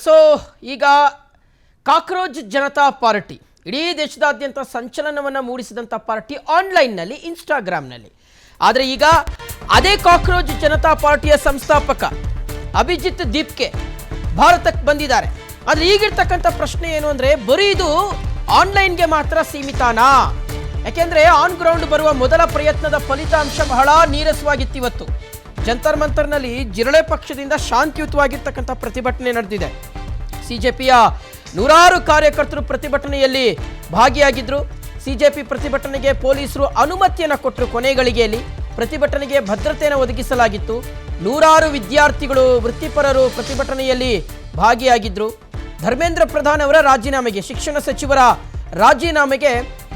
So ಈಗ cockroach Janata party ಇಡೀ ದೇಶದಾದ್ಯಂತ ಸಂಚಲನವನ್ನು ಮೂಡಿಸಿದಂಥ ಪಾರ್ಟಿ ಆನ್ಲೈನ್ನಲ್ಲಿ, ಇನ್ಸ್ಟಾಗ್ರಾಮ್ನಲ್ಲಿ. ಆದರೆ ಈಗ ಅದೇ ಕಾಕ್ರೋಚ್ ಜನತಾ ಪಾರ್ಟಿಯ ಸಂಸ್ಥಾಪಕ ಅಭಿಜಿತ್ ದೀಪ್ಕೆ ಭಾರತಕ್ಕೆ ಬಂದಿದ್ದಾರೆ. ಆದರೆ ಈಗಿರ್ತಕ್ಕಂಥ ಪ್ರಶ್ನೆ ಏನು ಅಂದರೆ, ಬರೀ ಇದು ಆನ್ಲೈನ್ಗೆ ಮಾತ್ರ ಸೀಮಿತಾನಾ? ಯಾಕೆಂದರೆ ಆನ್ ಗ್ರೌಂಡ್ ಬರುವ ಮೊದಲ ಪ್ರಯತ್ನದ ಫಲಿತಾಂಶ ಬಹಳ ನೀರಸವಾಗಿತ್ತು. ಇವತ್ತು ಜಂತರ್ ಮಂತರ್ನಲ್ಲಿ ಜಿರಳೆ ಪಕ್ಷದಿಂದ ಶಾಂತಿಯುತವಾಗಿರ್ತಕ್ಕಂಥ ಪ್ರತಿಭಟನೆ ನಡೆದಿದೆ. ಸಿಜೆಪಿಯ ನೂರಾರು ಕಾರ್ಯಕರ್ತರು ಪ್ರತಿಭಟನೆಯಲ್ಲಿ ಭಾಗಿಯಾಗಿದ್ದರು. ಸಿಜೆಪಿ ಪ್ರತಿಭಟನೆಗೆ ಪೊಲೀಸರು ಅನುಮತಿಯನ್ನು ಕೊಟ್ಟರು. ಕೊನೆಗಳಿಗೆಯಲ್ಲಿ ಪ್ರತಿಭಟನೆಗೆ ಭದ್ರತೆಯನ್ನು ಒದಗಿಸಲಾಗಿತ್ತು. ನೂರಾರು ವಿದ್ಯಾರ್ಥಿಗಳು, ವೃತ್ತಿಪರರು ಪ್ರತಿಭಟನೆಯಲ್ಲಿ ಭಾಗಿಯಾಗಿದ್ದರು. ಧರ್ಮೇಂದ್ರ ಪ್ರಧಾನ್ ಅವರ ರಾಜೀನಾಮೆಗೆ, ಶಿಕ್ಷಣ ಸಚಿವರ ರಾಜೀನಾಮೆಗೆ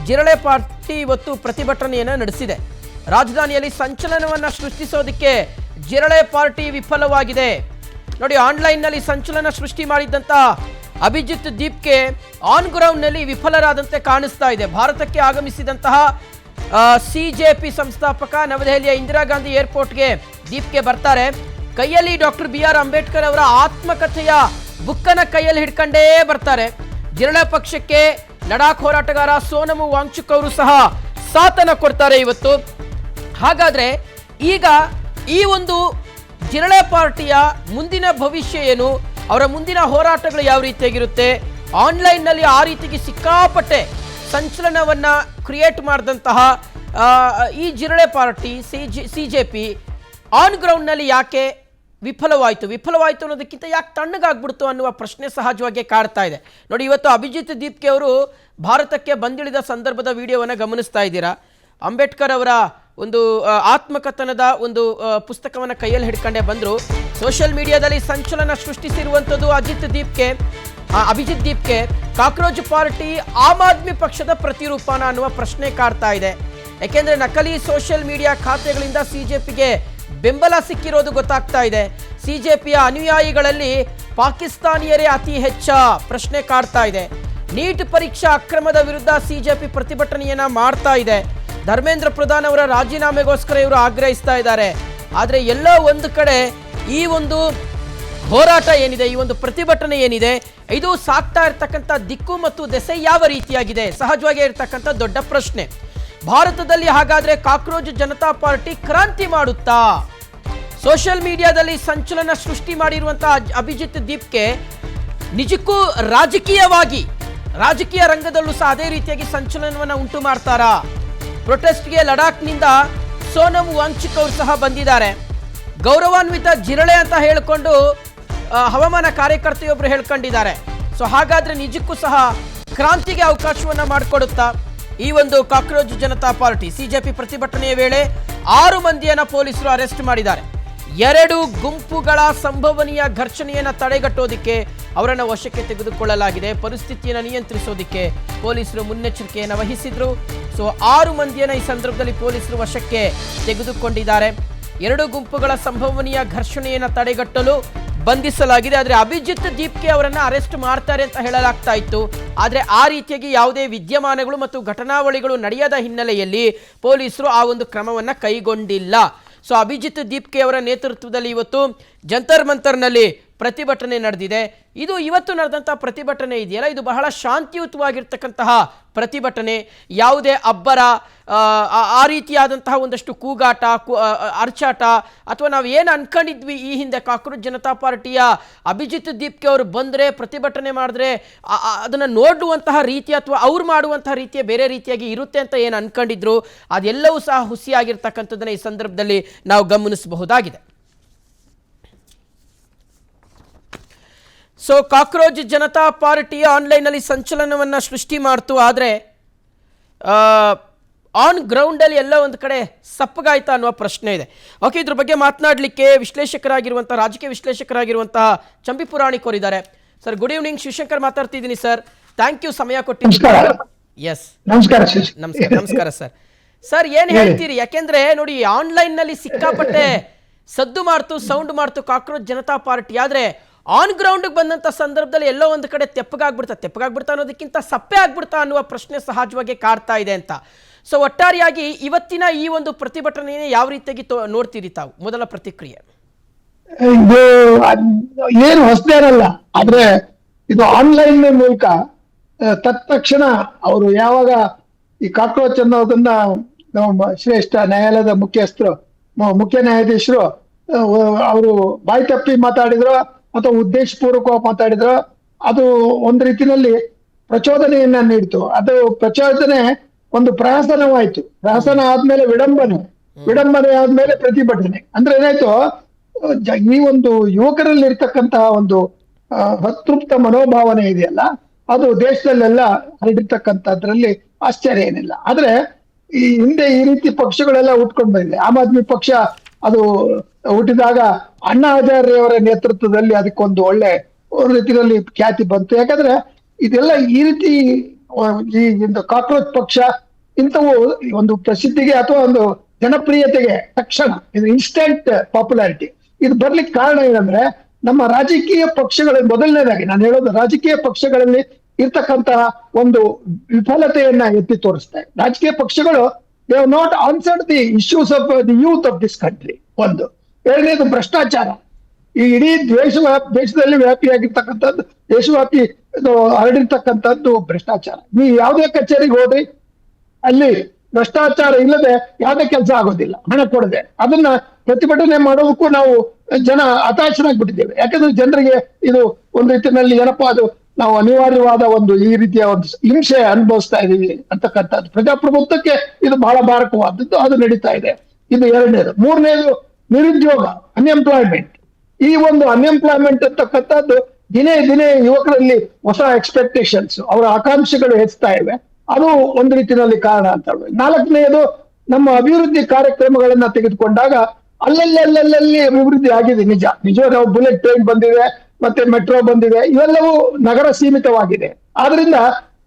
ಜಿರಳೆ ಪಾರ್ಟಿ ಇವತ್ತು ಪ್ರತಿಭಟನೆಯನ್ನು ನಡೆಸಿದೆ. ರಾಜಧಾನಿಯಲ್ಲಿ ಸಂಚಲನವನ್ನು ಸೃಷ್ಟಿಸೋದಕ್ಕೆ ಜಿರಳೆ ಪಾರ್ಟಿ ವಿಫಲವಾಗಿದೆ. ನೋಡಿ, ಆನ್ಲೈನ್ನಲ್ಲಿ ಸಂಚಲನ ಸೃಷ್ಟಿ ಮಾಡಿದ್ದಂಥ ಅಭಿಜಿತ್ ದೀಪ್ಕೆ ಆನ್ ಗ್ರೌಂಡ್ನಲ್ಲಿ ವಿಫಲರಾದಂತೆ ಕಾಣಿಸ್ತಾ ಇದೆ. ಭಾರತಕ್ಕೆ ಆಗಮಿಸಿದಂತಹ ಸಿಜೆಪಿ ಸಂಸ್ಥಾಪಕ ನವದೆಹಲಿಯ ಇಂದಿರಾ ಗಾಂಧಿ ಏರ್ಪೋರ್ಟ್ಗೆ ದೀಪ್ಕೆ ಬರ್ತಾರೆ. ಕೈಯಲ್ಲಿ ಡಾಕ್ಟರ್ BR ಅಂಬೇಡ್ಕರ್ ಅವರ ಆತ್ಮಕಥೆಯ ಬುಕ್ಕನ್ನು ಕೈಯಲ್ಲಿ ಹಿಡ್ಕೊಂಡೇ ಬರ್ತಾರೆ. ಜಿರಳೆ ಪಕ್ಷಕ್ಕೆ ಲಡಾಖ್ ಹೋರಾಟಗಾರ ಸೋನಮ್ ವಾಂಗ್ಚುಕ್ ಅವರು ಸಹ ಸಾಥನ್ನು ಕೊಡ್ತಾರೆ ಇವತ್ತು. ಹಾಗಾದ್ರೆ ಈಗ ಈ ಒಂದು ಜಿರಳೆ ಪಾರ್ಟಿಯ ಮುಂದಿನ ಭವಿಷ್ಯ ಏನು? ಅವರ ಮುಂದಿನ ಹೋರಾಟಗಳು ಯಾವ ರೀತಿಯಾಗಿರುತ್ತೆ? ಆನ್ಲೈನ್ನಲ್ಲಿ ಆ ರೀತಿಗೆ ಸಿಕ್ಕಾಪಟ್ಟೆ ಸಂಚಲನವನ್ನು ಕ್ರಿಯೇಟ್ ಮಾಡಿದಂತಹ ಈ ಜಿರಳೆ ಪಾರ್ಟಿ ಸಿಜೆಪಿ ಆನ್ ಗ್ರೌಂಡ್ನಲ್ಲಿ ಯಾಕೆ ವಿಫಲವಾಯಿತು ಅನ್ನೋದಕ್ಕಿಂತ ಯಾಕೆ ತಣ್ಣಗಾಗ್ಬಿಡ್ತು ಅನ್ನುವ ಪ್ರಶ್ನೆ ಸಹಜವಾಗಿ ಕಾಡ್ತಾ ಇದೆ. ನೋಡಿ, ಇವತ್ತು ಅಭಿಜಿತ್ ದೀಪ್ಕೆ ಅವರು ಭಾರತಕ್ಕೆ ಬಂದಿಳಿದ ಸಂದರ್ಭದ ವಿಡಿಯೋವನ್ನು ಗಮನಿಸ್ತಾ ಇದ್ದೀರಾ. ಅಂಬೇಡ್ಕರ್ ಅವರ ಒಂದು ಆತ್ಮಕಥನದ ಒಂದು ಪುಸ್ತಕವನ್ನು ಕೈಯಲ್ಲಿ ಹಿಡ್ಕೊಂಡೇ ಬಂದರು. ಸೋಷಿಯಲ್ ಮೀಡಿಯಾದಲ್ಲಿ ಸಂಚಲನ ಸೃಷ್ಟಿಸಿರುವಂಥದ್ದು ಅಭಿಜಿತ್ ದೀಪ್ಕೆ ಕಾಕ್ರೋಚ್ ಪಾರ್ಟಿ ಆಮ್ ಆದ್ಮಿ ಪಕ್ಷದ ಪ್ರತಿರೂಪನ ಅನ್ನುವ ಪ್ರಶ್ನೆ ಕಾಡ್ತಾ ಇದೆ. ಯಾಕೆಂದರೆ ನಕಲಿ ಸೋಷಿಯಲ್ ಮೀಡಿಯಾ ಖಾತೆಗಳಿಂದ ಸಿಜೆಪಿಗೆ ಬೆಂಬಲ ಸಿಕ್ಕಿರೋದು ಗೊತ್ತಾಗ್ತಾ ಇದೆ. ಸಿಜೆಪಿಯ ಅನುಯಾಯಿಗಳಲ್ಲಿ ಪಾಕಿಸ್ತಾನಿಯರೇ ಅತಿ ಹೆಚ್ಚ ಪ್ರಶ್ನೆ ಕಾಡ್ತಾ ಇದೆ. ನೀಟ್ ಪರೀಕ್ಷಾ ಅಕ್ರಮದ ವಿರುದ್ಧ ಸಿಜೆಪಿ ಪ್ರತಿಭಟನೆಯನ್ನ ಮಾಡ್ತಾ ಇದೆ. ಧರ್ಮೇಂದ್ರ ಪ್ರಧಾನ್ ಅವರ ರಾಜೀನಾಮೆಗೋಸ್ಕರ ಇವರು ಆಗ್ರಹಿಸ್ತಾ ಇದ್ದಾರೆ. ಆದರೆ ಎಲ್ಲೋ ಒಂದು ಕಡೆ ಈ ಒಂದು ಹೋರಾಟ ಏನಿದೆ, ಈ ಒಂದು ಪ್ರತಿಭಟನೆ ಏನಿದೆ, ಇದು ಸಾಕ್ತಾ ಇರ್ತಕ್ಕಂಥ ದಿಕ್ಕು ಮತ್ತು ದೆಸೆ ಯಾವ ರೀತಿಯಾಗಿದೆ? ಸಹಜವಾಗಿ ಇರ್ತಕ್ಕಂಥ ದೊಡ್ಡ ಪ್ರಶ್ನೆ. ಭಾರತದಲ್ಲಿ ಹಾಗಾದ್ರೆ ಕಾಕ್ರೋಚ್ ಜನತಾ ಪಾರ್ಟಿ ಕ್ರಾಂತಿ ಮಾಡುತ್ತಾ? ಸೋಷಿಯಲ್ ಮೀಡಿಯಾದಲ್ಲಿ ಸಂಚಲನ ಸೃಷ್ಟಿ ಮಾಡಿರುವಂತಹ ಅಭಿಜಿತ್ ದೀಪ್ಕೆ ನಿಜಕ್ಕೂ ರಾಜಕೀಯ ರಂಗದಲ್ಲೂ ಸಹ ಅದೇ ರೀತಿಯಾಗಿ ಸಂಚಲನವನ್ನು ಉಂಟು ಮಾಡ್ತಾರಾ? ಪ್ರೊಟೆಸ್ಟ್ಗೆ ಲಡಾಖ್ನಿಂದ ಸೋನಮ್ ವಾಂಗ್ಚುಕ್ ಅವರು ಸಹ ಬಂದಿದ್ದಾರೆ. ಗೌರವಾನ್ವಿತ ಜಿರಳೆ ಅಂತ ಹೇಳಿಕೊಂಡು ಹವಾಮಾನ ಕಾರ್ಯಕರ್ತೆಯೊಬ್ಬರು ಹೇಳ್ಕೊಂಡಿದ್ದಾರೆ. ಸೊ ಹಾಗಾದ್ರೆ ನಿಜಕ್ಕೂ ಸಹ ಕ್ರಾಂತಿಗೆ ಅವಕಾಶವನ್ನ ಮಾಡಿಕೊಡುತ್ತಾ ಈ ಒಂದು ಕಾಕ್ರೋಚ್ ಜನತಾ ಪಾರ್ಟಿ? ಸಿಜೆಪಿ ಪ್ರತಿಭಟನೆಯ ವೇಳೆ 6 ಮಂದಿಯನ್ನ ಪೊಲೀಸರು ಅರೆಸ್ಟ್ ಮಾಡಿದ್ದಾರೆ. 2 ಗುಂಪುಗಳ ಸಂಭವನೀಯ ಘರ್ಷಣೆಯನ್ನು ತಡೆಗಟ್ಟೋದಿಕ್ಕೆ ಅವರನ್ನು ವಶಕ್ಕೆ ತೆಗೆದುಕೊಳ್ಳಲಾಗಿದೆ. ಪರಿಸ್ಥಿತಿಯನ್ನು ನಿಯಂತ್ರಿಸೋದಿಕ್ಕೆ ಪೊಲೀಸರು ಮುನ್ನೆಚ್ಚರಿಕೆಯನ್ನು ವಹಿಸಿದ್ರು. ಸೊ 6 ಮಂದಿಯನ್ನು ಈ ಸಂದರ್ಭದಲ್ಲಿ ಪೊಲೀಸರು ವಶಕ್ಕೆ ತೆಗೆದುಕೊಂಡಿದ್ದಾರೆ. 2 ಗುಂಪುಗಳ ಸಂಭವನೀಯ ಘರ್ಷಣೆಯನ್ನು ತಡೆಗಟ್ಟಲು ಬಂಧಿಸಲಾಗಿದೆ. ಆದರೆ ಅಭಿಜಿತ್ ದೀಪ್ಕೆ ಅವರನ್ನು ಅರೆಸ್ಟ್ ಮಾಡ್ತಾರೆ ಅಂತ ಹೇಳಲಾಗ್ತಾ ಇತ್ತು. ಆದರೆ ಆ ರೀತಿಯಾಗಿ ಯಾವುದೇ ವಿದ್ಯಮಾನಗಳು ಮತ್ತು ಘಟನಾವಳಿಗಳು ನಡೆಯದ ಹಿನ್ನೆಲೆಯಲ್ಲಿ ಪೊಲೀಸರು ಆ ಒಂದು ಕ್ರಮವನ್ನು ಕೈಗೊಂಡಿಲ್ಲ. ಸೊ ಅಭಿಜಿತ್ ದೀಪ್ಕೆ ಅವರ ನೇತೃತ್ವದಲ್ಲಿ ಇವತ್ತು ಜಂತರ್ ಮಂತರ್ನಲ್ಲಿ ಪ್ರತಿಭಟನೆ ನಡೆದಿದೆ. ಇದು ಇವತ್ತು ನಡೆದಂಥ ಪ್ರತಿಭಟನೆ ಇದೆಯಲ್ಲ, ಇದು ಬಹಳ ಶಾಂತಿಯುತವಾಗಿರ್ತಕ್ಕಂತಹ ಪ್ರತಿಭಟನೆ. ಯಾವುದೇ ಅಬ್ಬರ, ಆ ರೀತಿಯಾದಂತಹ ಒಂದಷ್ಟು ಕೂಗಾಟ, ಅರ್ಚಾಟ ಅಥವಾ ನಾವು ಏನು ಅನ್ಕೊಂಡಿದ್ವಿ ಈ ಹಿಂದೆ ಕಾಕ್ರೋಚ್ ಜನತಾ ಪಾರ್ಟಿಯ ಅಭಿಜಿತ್ ದೀಪ್ಕೆ ಅವರು ಬಂದರೆ ಪ್ರತಿಭಟನೆ ಮಾಡಿದ್ರೆ ಅದನ್ನು ನೋಡುವಂತಹ ರೀತಿ ಅಥವಾ ಅವ್ರು ಮಾಡುವಂತಹ ರೀತಿಯ ಬೇರೆ ರೀತಿಯಾಗಿ ಇರುತ್ತೆ ಅಂತ ಏನು ಅನ್ಕೊಂಡಿದ್ರು, ಅದೆಲ್ಲವೂ ಸಹ ಹುಸಿಯಾಗಿರ್ತಕ್ಕಂಥದ್ದನ್ನು ಈ ಸಂದರ್ಭದಲ್ಲಿ ನಾವು ಗಮನಿಸಬಹುದಾಗಿದೆ. ಸೊ ಕಾಕ್ರೋಚ್ ಜನತಾ ಪಾರ್ಟಿ ಆನ್ಲೈನ್ನಲ್ಲಿ ಸಂಚಲನವನ್ನು ಸೃಷ್ಟಿ ಮಾಡ್ತು. ಆದರೆ ಆನ್ ಗ್ರೌಂಡಲ್ಲಿ ಎಲ್ಲ ಒಂದು ಕಡೆ ಸಪ್ಪಗಾಯ್ತಾ ಅನ್ನುವ ಪ್ರಶ್ನೆ ಇದೆ. ಓಕೆ, ಇದ್ರ ಬಗ್ಗೆ ಮಾತನಾಡಲಿಕ್ಕೆ ರಾಜಕೀಯ ವಿಶ್ಲೇಷಕರಾಗಿರುವಂತಹ ಚಂಪಿ ಪುರಾಣಿಕ್ ಅವರಿದ್ದಾರೆ. Sir, good evening. ಶಿವಶಂಕರ್ ಮಾತಾಡ್ತಿದ್ದೀನಿ ಸರ್. ಥ್ಯಾಂಕ್ ಯು, ಸಮಯ ಕೊಟ್ಟಿದ್ದೀರಿ. ಎಸ್, ನಮಸ್ಕಾರ ಸರ್. ಸರ್, ಏನು ಹೇಳ್ತೀರಿ? ಯಾಕೆಂದ್ರೆ ನೋಡಿ, ಆನ್ಲೈನ್ನಲ್ಲಿ ಸಿಕ್ಕಾಪಟ್ಟೆ ಸೌಂಡ್ ಮಾಡ್ತು ಕಾಕ್ರೋಚ್ ಜನತಾ ಪಾರ್ಟಿ. ಆದರೆ ಆನ್ ಗ್ರೌಂಡ್ಗೆ ಬಂದಂಥ ಸಂದರ್ಭದಲ್ಲಿ ಎಲ್ಲೋ ಒಂದು ಕಡೆ ತೆಪ್ಪಗಾಗ್ಬಿಡ್ತಾ ಅನ್ನೋದಕ್ಕಿಂತ ಸಪ್ಪೆ ಆಗ್ಬಿಡ್ತಾ ಅನ್ನುವ ಪ್ರಶ್ನೆ ಸಹಜವಾಗಿ ಕಾಡ್ತಾ ಇದೆ ಅಂತ. ಸೊ ಒಟ್ಟಾರೆಯಾಗಿ ಇವತ್ತಿನ ಈ ಒಂದು ಪ್ರತಿಭಟನೆಯನ್ನು ಯಾವ ರೀತಿಯಾಗಿ ನೋಡ್ತೀರಿ ತಾವು? ಮೊದಲ ಪ್ರತಿಕ್ರಿಯೆ. ಇದು ಏನು ಹೊಸದೇನಲ್ಲ, ಆದ್ರೆ ಇದು ಆನ್ಲೈನ್ ಮೂಲಕ ತತ್ಕ್ಷಣ ಅವರು ಯಾವಾಗ ಈ ಕಾಕ್ರೋಚ್ ಅನ್ನೋದನ್ನ ನಮ್ಮ ಶ್ರೇಷ್ಠ ನ್ಯಾಯಾಲಯದ ಮುಖ್ಯಸ್ಥರು ಮುಖ್ಯ ನ್ಯಾಯಾಧೀಶರು ಅವರು ಬಾಯಿ ತಪ್ಪಿ ಮಾತಾಡಿದ್ರು ಅಥವಾ ಉದ್ದೇಶಪೂರ್ವಕವಾಗಿ ಮಾತಾಡಿದ್ರು, ಅದು ಒಂದು ರೀತಿಯಲ್ಲಿ ಪ್ರಚೋದನೆಯನ್ನ ನೀಡ್ತು. ಅದು ಪ್ರಚೋದನೆ ಒಂದು ಪ್ರಹಸನವಾಯ್ತು. ಪ್ರಹಸನ ಆದ್ಮೇಲೆ ವಿಡಂಬನೆ, ವಿಡಂಬನೆ ಆದ್ಮೇಲೆ ಪ್ರತಿಭಟನೆ. ಅಂದ್ರೆ ಏನಾಯ್ತು, ಈ ಒಂದು ಯುವಕರಲ್ಲಿ ಇರ್ತಕ್ಕಂತಹ ಒಂದು ಅತೃಪ್ತ ಮನೋಭಾವನೆ ಇದೆಯಲ್ಲ, ಅದು ದೇಶದಲ್ಲೆಲ್ಲ ಹರಡಿರ್ತಕ್ಕಂಥದ್ರಲ್ಲಿ ಆಶ್ಚರ್ಯ ಏನಿಲ್ಲ. ಆದ್ರೆ ಈ ಹಿಂದೆ ಈ ರೀತಿ ಪಕ್ಷಗಳೆಲ್ಲ ಹುಟ್ಕೊಂಡು ಬಂದಿದೆ. ಆಮ್ ಆದ್ಮಿ ಪಕ್ಷ ಅದು ಹುಟ್ಟಿದಾಗ ಅಣ್ಣಾ ಹಜಾರೆಯವರ ನೇತೃತ್ವದಲ್ಲಿ ಅದಕ್ಕೊಂದು ಒಳ್ಳೆ ರೀತಿಯಲ್ಲಿ ಖ್ಯಾತಿ ಬಂತು. ಯಾಕಂದ್ರೆ ಇದೆಲ್ಲ ಈ ರೀತಿ ಈ ಕಾಕ್ರೋಚ್ ಪಕ್ಷ ಇಂಥವು ಒಂದು ಪ್ರಸಿದ್ಧಿಗೆ ಅಥವಾ ಒಂದು ಜನಪ್ರಿಯತೆಗೆ ತಕ್ಷಣ ಇದು ಇನ್ಸ್ಟೆಂಟ್ ಪಾಪ್ಯುಲಾರಿಟಿ ಇದು ಬರ್ಲಿಕ್ಕೆ ಕಾರಣ ಏನಂದ್ರೆ, ನಮ್ಮ ರಾಜಕೀಯ ಪಕ್ಷಗಳಲ್ಲಿ ಮೊದಲನೇದಾಗಿ ನಾನು ಹೇಳೋದು, ರಾಜಕೀಯ ಪಕ್ಷಗಳಲ್ಲಿ ಇರ್ತಕ್ಕಂತಹ ಒಂದು ವಿಫಲತೆಯನ್ನ ಎತ್ತಿ ತೋರಿಸ್ತಾ ಇದೆ. ರಾಜಕೀಯ ಪಕ್ಷಗಳು they have not answered the issues of the youth of this country. ಒಂದು. ಎರಡನೇದು ಭ್ರಷ್ಟಾಚಾರ. ಈ ಇಡೀ ದೇಶದಲ್ಲಿ ವ್ಯಾಪಿಯಾಗಿರ್ತಕ್ಕಂಥದ್ದು, ದೇಶವ್ಯಾಪಿ ಹರಡಿರ್ತಕ್ಕಂಥದ್ದು ಭ್ರಷ್ಟಾಚಾರ. ನೀವು ಯಾವುದೇ ಕಚೇರಿಗೆ ಹೋದ್ರಿ, ಅಲ್ಲಿ ಭ್ರಷ್ಟಾಚಾರ ಇಲ್ಲದೆ ಯಾವುದೇ ಕೆಲಸ ಆಗೋದಿಲ್ಲ ಹಣ ಕೊಡದೆ. ಅದನ್ನ ಪ್ರತಿಭಟನೆ ಮಾಡೋದಕ್ಕೂ ನಾವು ಜನ ಹತಾಶರಾಗ್ಬಿಟ್ಟಿದ್ದೇವೆ. ಯಾಕಂದ್ರೆ ಜನರಿಗೆ ಇದು ಒಂದು ರೀತಿಯಲ್ಲಿ ಏನಪ್ಪಾ, ಅದು ನಾವು ಅನಿವಾರ್ಯವಾದ ಒಂದು ಈ ರೀತಿಯ ಒಂದು ಹಿಂಸೆ ಅನುಭವಿಸ್ತಾ ಇದೀವಿ ಅಂತಕ್ಕಂಥದ್ದು. ಪ್ರಜಾಪ್ರಭುತ್ವಕ್ಕೆ ಇದು ಬಹಳ ಮಾರಕವಾದದ್ದು, ಅದು ನಡೀತಾ ಇದೆ. ಇದು ಎರಡನೇದು. ಮೂರನೇದು ನಿರುದ್ಯೋಗ, ಅನ್ಎಂಪ್ಲಾಯ್ಮೆಂಟ್. ಈ ಒಂದು ಅನ್ಎಂಪ್ಲಾಯ್ಮೆಂಟ್ ಅಂತಕ್ಕಂಥದ್ದು ದಿನೇ ದಿನೇ ಯುವಕರಲ್ಲಿ ಹೊಸ ಎಕ್ಸ್ಪೆಕ್ಟೇಷನ್ಸ್, ಅವರ ಆಕಾಂಕ್ಷೆಗಳು ಹೆಚ್ಚುತ್ತಾ ಇವೆ. ಅದು ಒಂದು ರೀತಿಯಲ್ಲಿ ಕಾರಣ ಅಂತ ಹೇಳ್ಬೋದು. ನಾಲ್ಕನೆಯದು, ನಮ್ಮ ಅಭಿವೃದ್ಧಿ ಕಾರ್ಯಕ್ರಮಗಳನ್ನ ತೆಗೆದುಕೊಂಡಾಗ ಅಲ್ಲಲ್ಲಿ ಅಭಿವೃದ್ಧಿ ಆಗಿದೆ, ನಿಜ. ನಾವು ಬುಲೆಟ್ ಟ್ರೈನ್ ಬಂದಿದೆ, ಮತ್ತೆ ಮೆಟ್ರೋ ಬಂದಿದೆ, ಇವೆಲ್ಲವೂ ನಗರ ಸೀಮಿತವಾಗಿದೆ. ಆದ್ರಿಂದ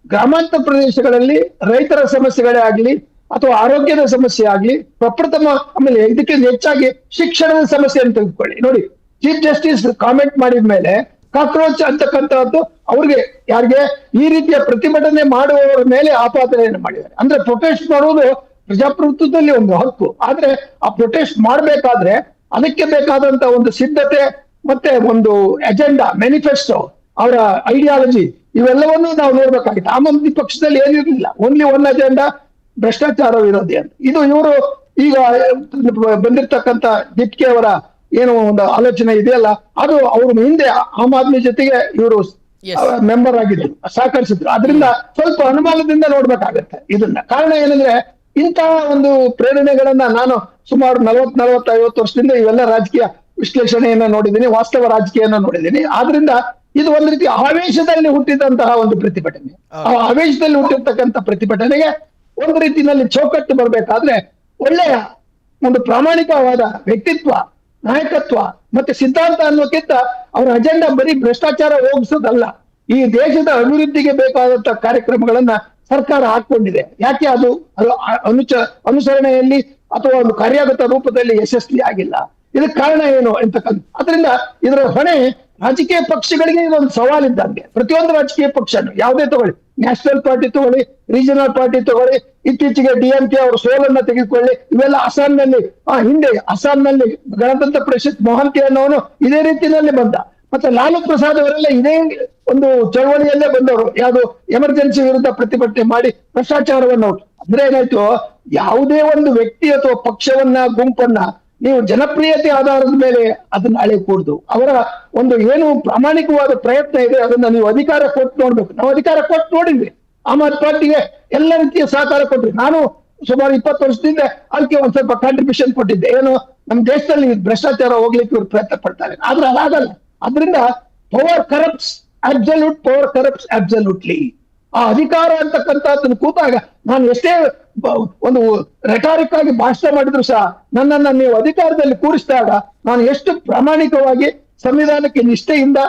ಗ್ರಾಮಾಂತರ ಪ್ರದೇಶಗಳಲ್ಲಿ ರೈತರ ಸಮಸ್ಯೆಗಳೇ ಆಗ್ಲಿ ಅಥವಾ ಆರೋಗ್ಯದ ಸಮಸ್ಯೆ ಆಗ್ಲಿ, ಪ್ರಪ್ರಥಮ, ಆಮೇಲೆ ಇದಕ್ಕೆ ಹೆಚ್ಚಾಗಿ ಶಿಕ್ಷಣದ ಸಮಸ್ಯೆಯನ್ನು ತೆಗೆದುಕೊಳ್ಳಿ. ನೋಡಿ, ಚೀಫ್ ಜಸ್ಟಿಸ್ ಕಾಮೆಂಟ್ ಮಾಡಿದ ಮೇಲೆ ಕಾಕ್ರೋಚ್ ಅಂತಕ್ಕಂಥದ್ದು ಅವ್ರಿಗೆ, ಯಾರಿಗೆ ಈ ರೀತಿಯ ಪ್ರತಿಭಟನೆ ಮಾಡುವವರ ಮೇಲೆ ಆಪಾದನೆಯನ್ನು ಮಾಡಿದ್ದಾರೆ. ಅಂದ್ರೆ ಪ್ರೊಟೆಸ್ಟ್ ಮಾಡುವುದು ಪ್ರಜಾಪ್ರಭುತ್ವದಲ್ಲಿ ಒಂದು ಹಕ್ಕು. ಆದ್ರೆ ಆ ಪ್ರೊಟೆಸ್ಟ್ ಮಾಡ್ಬೇಕಾದ್ರೆ ಅದಕ್ಕೆ ಬೇಕಾದಂತ ಒಂದು ಸಿದ್ಧತೆ ಮತ್ತೆ ಒಂದು ಅಜೆಂಡಾ, ಮ್ಯಾನಿಫೆಸ್ಟೋ, ಅವರ ಐಡಿಯಾಲಜಿ, ಇವೆಲ್ಲವನ್ನೂ ನಾವು ನೋಡ್ಬೇಕಾಗಿತ್ತು. ಆಮ್ ಆದ್ಮಿ ಪಕ್ಷದಲ್ಲಿ ಏನಿರಲಿಲ್ಲ, ಓನ್ಲಿ ಒನ್ ಅಜೆಂಡಾ, ಭ್ರಷ್ಟಾಚಾರ ವಿರೋಧಿ ಅಂತ. ಇದು ಇವರು ಈಗ ಬಂದಿರ್ತಕ್ಕಂಥ ಡಿಪ್ಕೆ ಅವರ ಏನು ಒಂದು ಆಲೋಚನೆ ಇದೆಯಲ್ಲ, ಅದು ಅವ್ರ ಹಿಂದೆ ಆಮ್ ಆದ್ಮಿ ಜೊತೆಗೆ ಇವರು ಮೆಂಬರ್ ಆಗಿದ್ರು, ಸಹಕರಿಸಿದ್ರು. ಅದರಿಂದ ಸ್ವಲ್ಪ ಅನುಮಾನದಿಂದ ನೋಡ್ಬೇಕಾಗತ್ತೆ ಇದನ್ನ. ಕಾರಣ ಏನಂದ್ರೆ, ಇಂತಹ ಒಂದು ಪ್ರೇರಣೆಗಳನ್ನ ನಾನು ಸುಮಾರು 40-50 ವರ್ಷದಿಂದ ಇವೆಲ್ಲ ರಾಜಕೀಯ ವಿಶ್ಲೇಷಣೆಯನ್ನ ನೋಡಿದ್ದೀನಿ, ವಾಸ್ತವ ರಾಜಕೀಯನ ನೋಡಿದ್ದೀನಿ. ಆದ್ರಿಂದ ಇದು ಒಂದು ರೀತಿ ಆವೇಶದಲ್ಲಿ ಹುಟ್ಟಿದಂತಹ ಒಂದು ಪ್ರತಿಭಟನೆ. ಆ ಆವೇಶದಲ್ಲಿ ಹುಟ್ಟಿರ್ತಕ್ಕಂಥ ಪ್ರತಿಭಟನೆಗೆ ಒಂದು ರೀತಿಯಲ್ಲಿ ಚೌಕಟ್ಟು ಬರ್ಬೇಕಾದ್ರೆ ಒಳ್ಳೆಯ ಒಂದು ಪ್ರಾಮಾಣಿಕವಾದ ವ್ಯಕ್ತಿತ್ವ, ನಾಯಕತ್ವ ಮತ್ತೆ ಸಿದ್ಧಾಂತ ಅನ್ನೋಕ್ಕಿಂತ ಅವರ ಅಜೆಂಡಾ ಬರೀ ಭ್ರಷ್ಟಾಚಾರ ಹೋಗಿಸೋದಲ್ಲ, ಈ ದೇಶದ ಅಭಿವೃದ್ಧಿಗೆ ಬೇಕಾದಂತ ಕಾರ್ಯಕ್ರಮಗಳನ್ನ ಸರ್ಕಾರ ಹಾಕೊಂಡಿದೆ. ಯಾಕೆ ಅದು ಅನುಸರಣೆಯಲ್ಲಿ ಅಥವಾ ಒಂದು ಕಾರ್ಯಗತ ರೂಪದಲ್ಲಿ ಯಶಸ್ವಿ ಆಗಿಲ್ಲ? ಇದಕ್ಕೆ ಕಾರಣ ಏನು ಅಂತಕ್ಕಂಥ. ಅದರಿಂದ ಇದರ ಹೊಣೆ ರಾಜಕೀಯ ಪಕ್ಷಗಳಿಗೆ ಇದೊಂದು ಸವಾಲಿದ್ದಂಗೆ. ಪ್ರತಿಯೊಂದು ರಾಜಕೀಯ ಪಕ್ಷನು ಯಾವುದೇ ತಗೊಳ್ಳಿ, ನ್ಯಾಷನಲ್ ಪಾರ್ಟಿ ತಗೊಳ್ಳಿ, ರೀಜನಲ್ ಪಾರ್ಟಿ ತಗೊಳ್ಳಿ, ಇತ್ತೀಚೆಗೆ DMK ಅವರು ಸೋಲನ್ನ ತೆಗೆದುಕೊಳ್ಳಿ, ಇವೆಲ್ಲ ಅಸ್ಸಾಂನಲ್ಲಿ, ಹಿಂದೆ ಅಸ್ಸಾಂನಲ್ಲಿ ಗಣತಂತ್ರ ಪರಿಷತ್ ಮೊಹಂತಿ ಅನ್ನೋನು ಇದೇ ರೀತಿಯಲ್ಲಿ ಬಂದ. ಮತ್ತೆ ಲಾಲು ಪ್ರಸಾದ್ ಅವರೆಲ್ಲ ಇದೇ ಒಂದು ಚಳವಳಿಯಲ್ಲೇ ಬಂದವರು, ಯಾವುದು ಎಮರ್ಜೆನ್ಸಿ ವಿರುದ್ಧ ಪ್ರತಿಭಟನೆ ಮಾಡಿ ಭ್ರಷ್ಟಾಚಾರವನ್ನು. ಅಂದ್ರೆ ಏನಾಯ್ತು, ಯಾವುದೇ ಒಂದು ವ್ಯಕ್ತಿ ಅಥವಾ ಪಕ್ಷವನ್ನ, ಗುಂಪನ್ನ ನೀವು ಜನಪ್ರಿಯತೆ ಆಧಾರದ ಮೇಲೆ ಅದನ್ನ ಹಳೆ ಕೂಡುದು. ಅವರ ಒಂದು ಏನು ಪ್ರಾಮಾಣಿಕವಾದ ಪ್ರಯತ್ನ ಇದೆ ಅದನ್ನ ನೀವು ಅಧಿಕಾರ ಕೊಟ್ಟು ನೋಡ್ಬೇಕು. ನಾವು ಅಧಿಕಾರ ಕೊಟ್ಟು ನೋಡಿದ್ವಿ, ಆಮ್ ಆದ್ಮಿ ಪಾರ್ಟಿಗೆ ಎಲ್ಲ ರೀತಿಯ ಸಹಕಾರ ಕೊಟ್ರಿ. ನಾನು ಸುಮಾರು 20 ವರ್ಷದಿಂದ ಅದಕ್ಕೆ ಒಂದ್ ಸ್ವಲ್ಪ ಕಾಂಟ್ರಿಬ್ಯೂಷನ್ ಕೊಟ್ಟಿದ್ದೆ. ಏನು, ನಮ್ಮ ದೇಶದಲ್ಲಿ ಭ್ರಷ್ಟಾಚಾರ ಹೋಗ್ಲಿಕ್ಕೆ ಇವ್ರು ಪ್ರಯತ್ನ ಪಡ್ತಾರೆ, ಆದ್ರೆ ಅದಾಗಲ್ಲ. ಅದರಿಂದ power corrupts absolute, power corrupts absolutely. ಆ ಅಧಿಕಾರ ಅಂತಕ್ಕಂಥದ್ದನ್ನು ಕೂತಾಗ ನಾನು ಎಷ್ಟೇ ಒಂದು ರೆಟಾರಿಕ್ ಆಗಿ ಭಾಷಣ ಮಾಡಿದ್ರು ಸಹ ನನ್ನನ್ನು ನೀವು ಅಧಿಕಾರದಲ್ಲಿ ಕೂರಿಸಿದಾಗ ನಾನು ಎಷ್ಟು ಪ್ರಾಮಾಣಿಕವಾಗಿ ಸಂವಿಧಾನಕ್ಕೆ ನಿಷ್ಠೆಯಿಂದ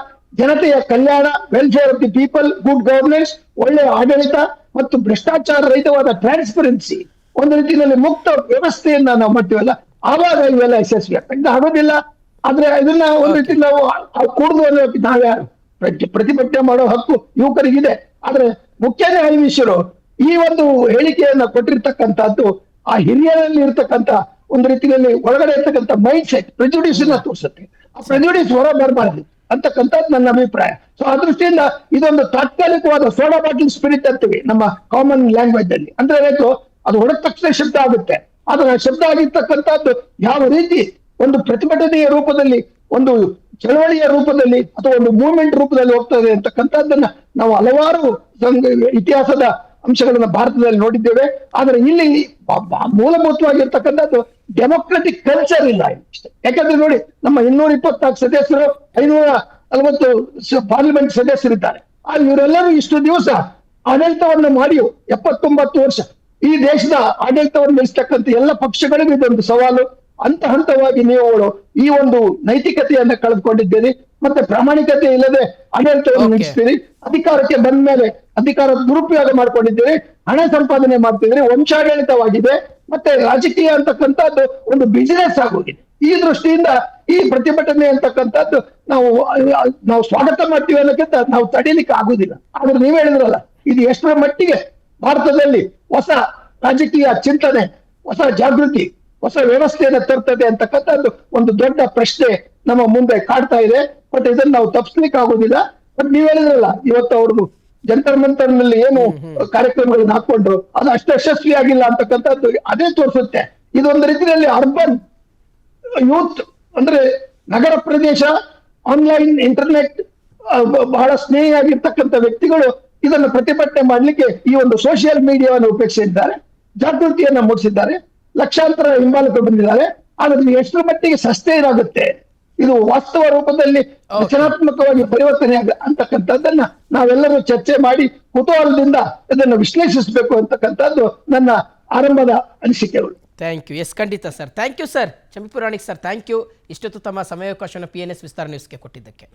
ಜನತೆಯ ಕಲ್ಯಾಣ, welfare of the people, good governance, ಒಳ್ಳೆಯ ಆಡಳಿತ ಮತ್ತು ಭ್ರಷ್ಟಾಚಾರ ರಹಿತವಾದ ಟ್ರಾನ್ಸ್ಪರೆನ್ಸಿ, ಒಂದು ರೀತಿಯಲ್ಲಿ ಮುಕ್ತ ವ್ಯವಸ್ಥೆಯನ್ನ ನಾವು ಮಾಡ್ತೀವಲ್ಲ, ಆವಾಗ ಇವೆಲ್ಲ ಯಶಸ್ವಿ ಆಗ್ತದೆ. ಆಗೋದಿಲ್ಲ. ಆದ್ರೆ ಇದನ್ನ ಒಂದು ರೀತಿ ನಾವು ಕೂಡುದು ಅನ್ನೋಕೆ ನಾವ್ಯಾರು? ಪ್ರತಿಭಟನೆ ಮಾಡೋ ಹಕ್ಕು ಯುವಕರಿಗಿದೆ. ಆದ್ರೆ ಮುಖ್ಯ ನ್ಯಾಯಾಧೀಶರು ಈ ಒಂದು ಹೇಳಿಕೆಯನ್ನ ಕೊಟ್ಟಿರ್ತಕ್ಕಂಥದ್ದು ಆ ಹಿರಿಯರಲ್ಲಿ ಇರ್ತಕ್ಕಂಥ ಒಂದು ರೀತಿಯಲ್ಲಿ ಒಳಗಡೆ ಇರ್ತಕ್ಕಂಥ ಮೈಂಡ್ ಸೆಟ್ ಪ್ರೆಜುಡಿಸ್ ಅನ್ನ ತೋರಿಸುತ್ತೆ. ಆ ಪ್ರೆಜುಡಿಸ್ ಹೊರ ಬರಬಾರ್ದು ಅಂತಕ್ಕಂಥದ್ದು ನನ್ನ ಅಭಿಪ್ರಾಯ. ಸೊ ಆ ದೃಷ್ಟಿಯಿಂದ ಇದೊಂದು ತಾತ್ಕಾಲಿಕವಾದ ಸೋಡಾ ಬಾಟಲ್ ಸ್ಪಿರಿಟ್ ಅಂತೀವಿ ನಮ್ಮ ಕಾಮನ್ ಲ್ಯಾಂಗ್ವೇಜ್ ಅಲ್ಲಿ. ಅಂದ್ರೆ ಏನಾಯ್ತು, ಅದು ಹೊಡೆದ ತಕ್ಷಣ ಶಬ್ದ ಆಗುತ್ತೆ. ಆದ್ರೆ ಆ ಶಬ್ದ ಆಗಿರ್ತಕ್ಕಂಥದ್ದು ಯಾವ ರೀತಿ ಒಂದು ಪ್ರತಿಭಟನೆಯ ರೂಪದಲ್ಲಿ, ಒಂದು ಚಳವಳಿಯ ರೂಪದಲ್ಲಿ ಅಥವಾ ಒಂದು ಮೂವ್ಮೆಂಟ್ ರೂಪದಲ್ಲಿ ಹೋಗ್ತದೆ ಅಂತಕ್ಕಂಥದ್ದನ್ನ ನಾವು ಹಲವಾರು ಇತಿಹಾಸದ ಅಂಶಗಳನ್ನ ಭಾರತದಲ್ಲಿ ನೋಡಿದ್ದೇವೆ. ಆದ್ರೆ ಇಲ್ಲಿ ಮೂಲಭೂತವಾಗಿರ್ತಕ್ಕಂಥದ್ದು ಡೆಮೊಕ್ರೆಟಿಕ್ ಕಲ್ಚರ್ ಇಲ್ಲ ಇಷ್ಟೇ. ಯಾಕಂದ್ರೆ ನೋಡಿ, ನಮ್ಮ 224 ಸದಸ್ಯರು, 540 ಪಾರ್ಲಿಮೆಂಟ್ ಸದಸ್ಯರಿದ್ದಾರೆ. ಇವರೆಲ್ಲರೂ ಇಷ್ಟು ದಿವಸ ಆಡಳಿತವನ್ನು ಮಾಡಿ 79 ವರ್ಷ ಈ ದೇಶದ ಆಡಳಿತವನ್ನು ನಡೆಸ್ತಕ್ಕಂಥ ಎಲ್ಲ ಪಕ್ಷಗಳಿಗೂ ಇದೊಂದು ಸವಾಲು. ಹಂತ ಹಂತವಾಗಿ ನೀವುಗಳು ಈ ಒಂದು ನೈತಿಕತೆಯನ್ನ ಕಳೆದುಕೊಂಡಿದ್ದೀರಿ, ಮತ್ತೆ ಪ್ರಾಮಾಣಿಕತೆ ಇಲ್ಲದೆ ಆಡಳಿತವನ್ನು ನಡೆಸ್ತೀರಿ. ಅಧಿಕಾರಕ್ಕೆ ಬಂದ ಮೇಲೆ ಅಧಿಕಾರದ ದುರುಪಯೋಗ ಮಾಡ್ಕೊಂಡಿದ್ದೀರಿ, ಹಣ ಸಂಪಾದನೆ ಮಾಡ್ತಿದ್ದೀರಿ, ವಂಶಾಡಳಿತವಾಗಿದೆ, ಮತ್ತೆ ರಾಜಕೀಯ ಅಂತಕ್ಕಂಥದ್ದು ಒಂದು ಬಿಸಿನೆಸ್ ಆಗೋಗಿದೆ. ಈ ದೃಷ್ಟಿಯಿಂದ ಈ ಪ್ರತಿಭಟನೆ ಅಂತಕ್ಕಂಥದ್ದು ನಾವು ಸ್ವಾಗತ ಮಾಡ್ತೀವಿ ಅನ್ನೋಕ್ಕಿಂತ ನಾವು ತಡೀಲಿಕ್ಕೆ ಆಗುದಿಲ್ಲ. ಆದ್ರೆ ನೀವ್ ಹೇಳಿದ್ರಲ್ಲ, ಇದು ಎಷ್ಟರ ಮಟ್ಟಿಗೆ ಭಾರತದಲ್ಲಿ ಹೊಸ ರಾಜಕೀಯ ಚಿಂತನೆ, ಹೊಸ ಜಾಗೃತಿ, ಹೊಸ ವ್ಯವಸ್ಥೆಯನ್ನು ತರ್ತದೆ ಅಂತಕ್ಕಂಥದ್ದು ಒಂದು ದೊಡ್ಡ ಪ್ರಶ್ನೆ ನಮ್ಮ ಮುಂದೆ ಕಾಡ್ತಾ ಇದೆ. ಬಟ್ ಇದನ್ನ ನಾವು ತಪ್ಪಿಸ್ಲಿಕ್ಕೆ ಆಗೋದಿಲ್ಲ. ಬಟ್ ನೀವ್ ಹೇಳಿದ್ರಲ್ಲ, ಇವತ್ತು ಅವ್ರದ್ದು ಜಂತರ್ ಮಂತರ್ನಲ್ಲಿ ಏನು ಕಾರ್ಯಕ್ರಮಗಳನ್ನ ಹಾಕೊಂಡ್ರು, ಅದು ಅಷ್ಟು ಯಶಸ್ವಿ ಆಗಿಲ್ಲ ಅಂತಕ್ಕಂಥದ್ದು ಅದೇ ತೋರಿಸುತ್ತೆ. ಇದೊಂದು ರೀತಿಯಲ್ಲಿ ಅರ್ಬನ್ ಯೂತ್, ಅಂದ್ರೆ ನಗರ ಪ್ರದೇಶ, ಆನ್ಲೈನ್, ಇಂಟರ್ನೆಟ್ ಬಹಳ ಸ್ನೇಹಿಯಾಗಿರ್ತಕ್ಕಂಥ ವ್ಯಕ್ತಿಗಳು ಇದನ್ನು ಪ್ರತಿಭಟನೆ ಮಾಡ್ಲಿಕ್ಕೆ ಈ ಒಂದು ಸೋಷಿಯಲ್ ಮೀಡಿಯಾವನ್ನು ಉಪಯೋಗಿಸಿದ್ದಾರೆ, ಜಾಗೃತಿಯನ್ನ ಮೂಡಿಸಿದ್ದಾರೆ, ಲಕ್ಷಾಂತರ ಹಿಂಬಾಲಕರು ಬಂದಿದ್ದಾರೆ. ಆದ್ರೆ ಎಷ್ಟರ ಮಟ್ಟಿಗೆ ಸಸ್ಟೈನ್ ಆಗುತ್ತೆ, ಇದು ವಾಸ್ತವ ರೂಪದಲ್ಲಿ ರಚನಾತ್ಮಕವಾಗಿ ಪರಿವರ್ತನೆ ಅಂತಕ್ಕಂಥದ್ದನ್ನ ನಾವೆಲ್ಲರೂ ಚರ್ಚೆ ಮಾಡಿ ಕುತೂಹಲದಿಂದ ಇದನ್ನು ವಿಶ್ಲೇಷಿಸಬೇಕು ಅಂತಕ್ಕಂಥದ್ದು ನನ್ನ ಆರಂಭದ ಅನಿಸಿಕೆಗಳು. Thank you. ಎಸ್, ಖಂಡಿತ sir. Thank you sir. Champi Puranik sir, thank you. ಇಷ್ಟೊತ್ತು ತಮ್ಮ ಸಮಯಾವಕಾಶವನ್ನು PNS ವಿಸ್ತಾರ ನ್ಯೂಸ್ಗೆ ಕೊಟ್ಟಿದ್ದಕ್ಕೆ.